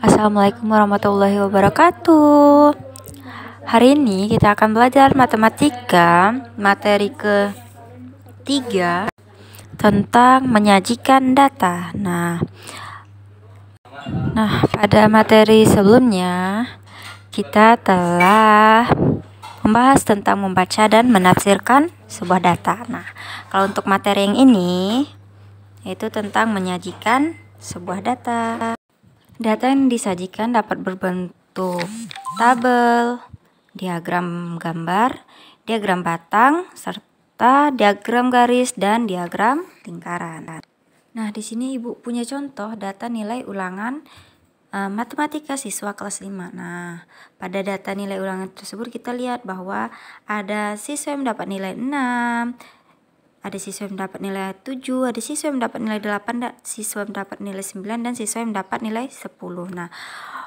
Assalamualaikum warahmatullahi wabarakatuh. Hari ini kita akan belajar matematika materi ketiga tentang menyajikan data. Nah, pada materi sebelumnya kita telah membahas tentang membaca dan menafsirkan sebuah data. Nah, kalau untuk materi yang ini yaitu tentang menyajikan sebuah data. Data yang disajikan dapat berbentuk tabel, diagram gambar, diagram batang, serta diagram garis dan diagram lingkaran. Nah, di sini Ibu punya contoh data nilai ulangan matematika siswa kelas 5. Nah, pada data nilai ulangan tersebut kita lihat bahwa ada siswa yang dapat nilai 6, ada siswa yang dapat nilai 7, ada siswa yang dapat nilai 8, ada siswa yang dapat nilai 9, dan siswa yang dapat nilai 10. Nah,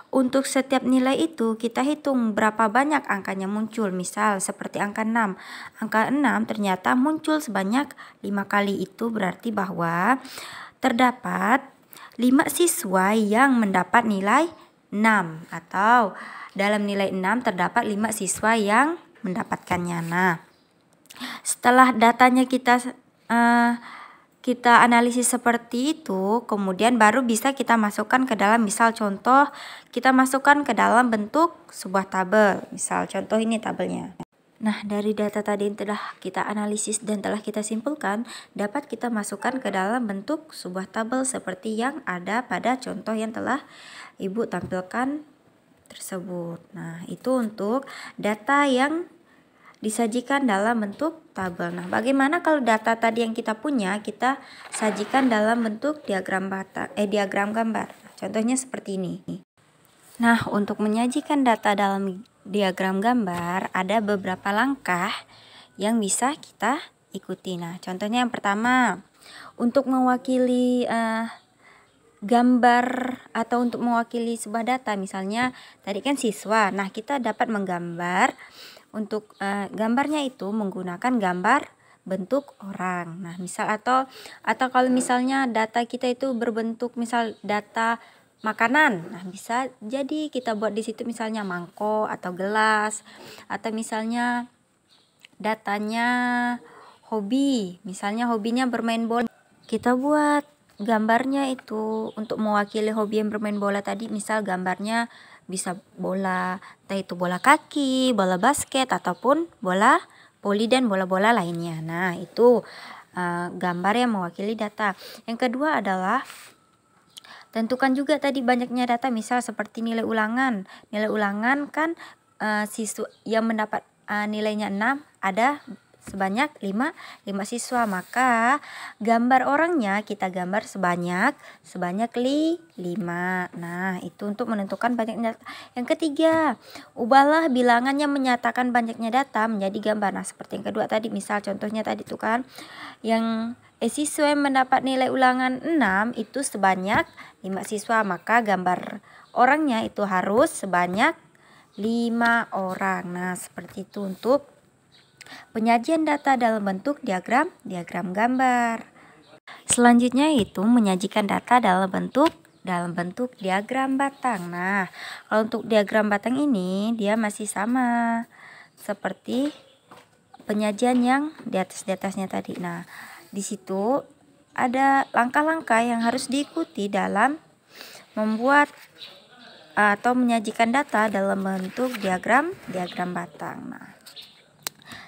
untuk setiap nilai itu kita hitung berapa banyak angkanya muncul. Misal seperti angka 6. Angka 6 ternyata muncul sebanyak 5 kali. Itu berarti bahwa terdapat 5 siswa yang mendapat nilai 6. Atau dalam nilai 6 terdapat 5 siswa yang mendapatkannya. Nah, setelah datanya kita analisis seperti itu, kemudian baru bisa kita masukkan ke dalam, misal contoh kita masukkan ke dalam bentuk sebuah tabel. Misal contoh ini tabelnya. Nah, dari data tadi yang telah kita analisis dan telah kita simpulkan, dapat kita masukkan ke dalam bentuk sebuah tabel seperti yang ada pada contoh yang telah Ibu tampilkan tersebut. Nah, itu untuk data yang disajikan dalam bentuk tabel. Nah, bagaimana kalau data tadi yang kita punya kita sajikan dalam bentuk diagram gambar. Contohnya seperti ini. Nah, untuk menyajikan data dalam diagram gambar ada beberapa langkah yang bisa kita ikuti. Nah, contohnya yang pertama, untuk mewakili gambar atau untuk mewakili sebuah data, misalnya tadi kan siswa. Nah, kita dapat menggambar untuk gambarnya itu menggunakan gambar bentuk orang. Nah, misal atau kalau misalnya data kita itu berbentuk misal data makanan. Nah, bisa jadi kita buat di situ misalnya mangkok atau gelas, atau misalnya datanya hobi. Misalnya hobinya bermain bola. Kita buat gambarnya itu untuk mewakili hobi yang bermain bola tadi, misal gambarnya bisa bola, entah itu bola kaki, bola basket, ataupun bola voli dan bola-bola lainnya. Nah, itu gambar yang mewakili data. Yang kedua adalah tentukan juga tadi banyaknya data, misal seperti nilai ulangan. Nilai ulangan kan siswa yang mendapat nilainya 6 ada sebanyak 5 siswa, maka gambar orangnya kita gambar sebanyak 5. Nah, itu untuk menentukan banyaknya data. Yang ketiga, ubahlah bilangan yang menyatakan banyaknya data menjadi gambar. Nah, seperti yang kedua tadi, misal contohnya tadi tuh kan yang siswa yang mendapat nilai ulangan 6 itu sebanyak 5 siswa, maka gambar orangnya itu harus sebanyak 5 orang. Nah, seperti itu untuk penyajian data dalam bentuk diagram gambar. Selanjutnya itu menyajikan data dalam bentuk diagram batang. Nah, kalau untuk diagram batang ini dia masih sama seperti penyajian yang di atasnya tadi. Nah, di situ ada langkah-langkah yang harus diikuti dalam membuat atau menyajikan data dalam bentuk diagram batang. Nah,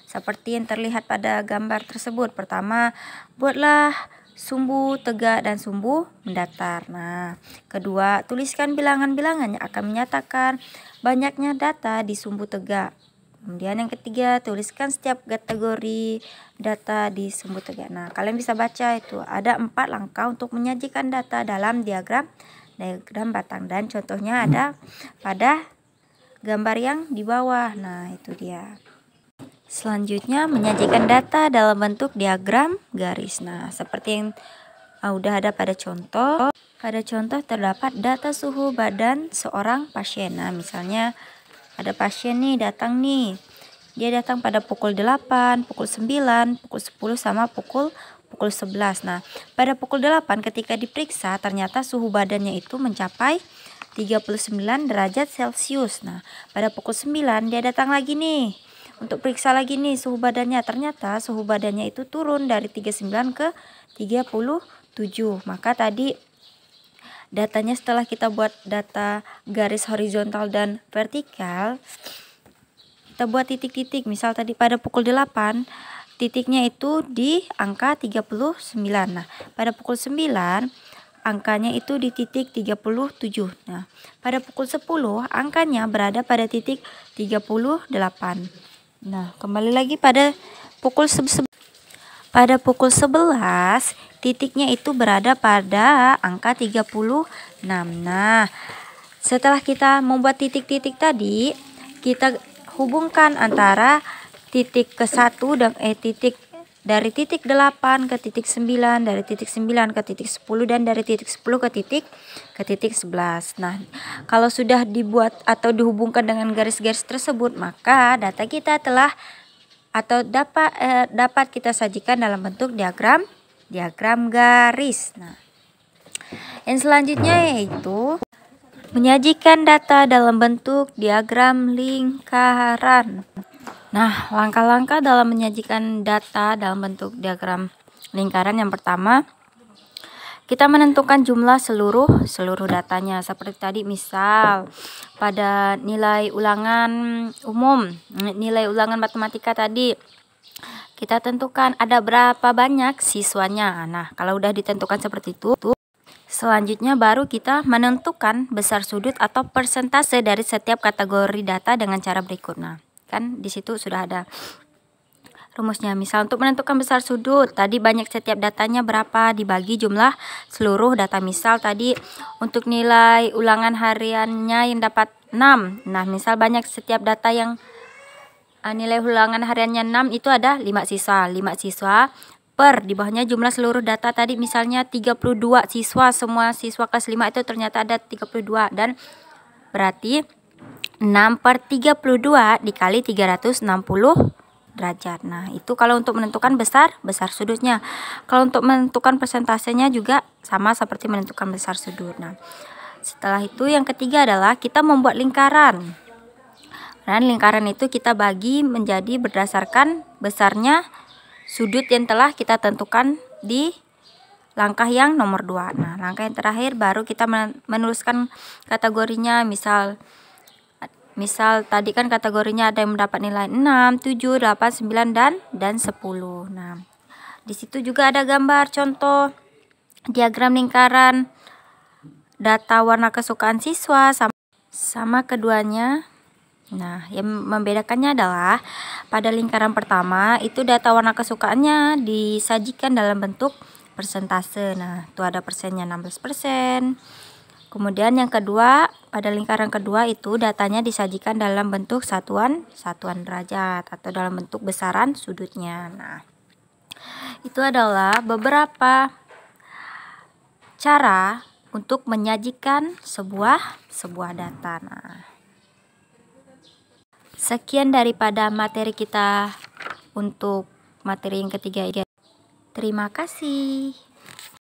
seperti yang terlihat pada gambar tersebut. Pertama, buatlah sumbu tegak dan sumbu mendatar. Nah, kedua, tuliskan bilangan-bilangan yang akan menyatakan banyaknya data di sumbu tegak. Kemudian yang ketiga, tuliskan setiap kategori data di sumbu tegak. Nah, kalian bisa baca itu ada 4 langkah untuk menyajikan data dalam diagram batang, dan contohnya ada pada gambar yang di bawah. Nah, itu dia. Selanjutnya menyajikan data dalam bentuk diagram garis. Nah, seperti yang udah ada pada contoh. Pada contoh terdapat data suhu badan seorang pasien. Nah, misalnya ada pasien nih datang nih. Dia datang pada pukul 8, pukul 9, pukul 10 sama pukul 11. Nah, pada pukul 8 ketika diperiksa ternyata suhu badannya itu mencapai 39 derajat Celcius. Nah, pada pukul 9 dia datang lagi nih untuk periksa lagi nih suhu badannya. Ternyata suhu badannya itu turun dari 39 ke 37. Maka tadi datanya setelah kita buat data garis horizontal dan vertikal, kita buat titik-titik. Misal tadi pada pukul 8 titiknya itu di angka 39. Nah, pada pukul 9 angkanya itu di titik 37. Nah, pada pukul 10 angkanya berada pada titik 38. Nah, kembali lagi pada pukul 11 titiknya itu berada pada angka 36. Nah, setelah kita membuat titik-titik tadi, kita hubungkan antara titik ke 1 dan titik dari titik 8 ke titik 9, dari titik 9 ke titik 10, dan dari titik 10 ke titik 11. Nah, kalau sudah dibuat atau dihubungkan dengan garis-garis tersebut, maka data kita telah atau dapat kita sajikan dalam bentuk diagram garis. Nah, yang selanjutnya yaitu menyajikan data dalam bentuk diagram lingkaran. Nah, langkah-langkah dalam menyajikan data dalam bentuk diagram lingkaran, yang pertama, kita menentukan jumlah seluruh datanya. Seperti tadi, misal pada nilai ulangan umum, nilai ulangan matematika tadi, kita tentukan ada berapa banyak siswanya. Nah, kalau udah ditentukan seperti itu, selanjutnya baru kita menentukan besar sudut atau persentase dari setiap kategori data dengan cara berikut. Nah, kan di situ sudah ada rumusnya. Misal untuk menentukan besar sudut, tadi banyak setiap datanya berapa dibagi jumlah seluruh data. Misal tadi untuk nilai ulangan hariannya yang dapat 6. Nah, misal banyak setiap data yang nilai ulangan hariannya 6, itu ada 5 siswa. 5 siswa per di bawahnya jumlah seluruh data tadi misalnya 32 siswa. Semua siswa kelas 5 itu ternyata ada 32, dan berarti 6 per 32 dikali 360 derajat. Nah, itu kalau untuk menentukan besar sudutnya. Kalau untuk menentukan persentasenya juga sama seperti menentukan besar sudut. Nah, setelah itu yang ketiga adalah kita membuat lingkaran. Dan lingkaran itu kita bagi menjadi berdasarkan besarnya sudut yang telah kita tentukan di langkah yang nomor 2. Nah, langkah yang terakhir baru kita menuliskan kategorinya. Misal tadi kan kategorinya ada yang mendapat nilai 6, 7, 8, 9 dan 10. Nah, di situ juga ada gambar contoh diagram lingkaran data warna kesukaan siswa sama keduanya. Nah, yang membedakannya adalah pada lingkaran pertama itu data warna kesukaannya disajikan dalam bentuk persentase. Nah, itu ada persennya 16%. Kemudian yang kedua, pada lingkaran kedua itu datanya disajikan dalam bentuk satuan derajat atau dalam bentuk besaran sudutnya. Nah, itu adalah beberapa cara untuk menyajikan sebuah data. Nah, sekian daripada materi kita untuk materi yang ketiga. Terima kasih.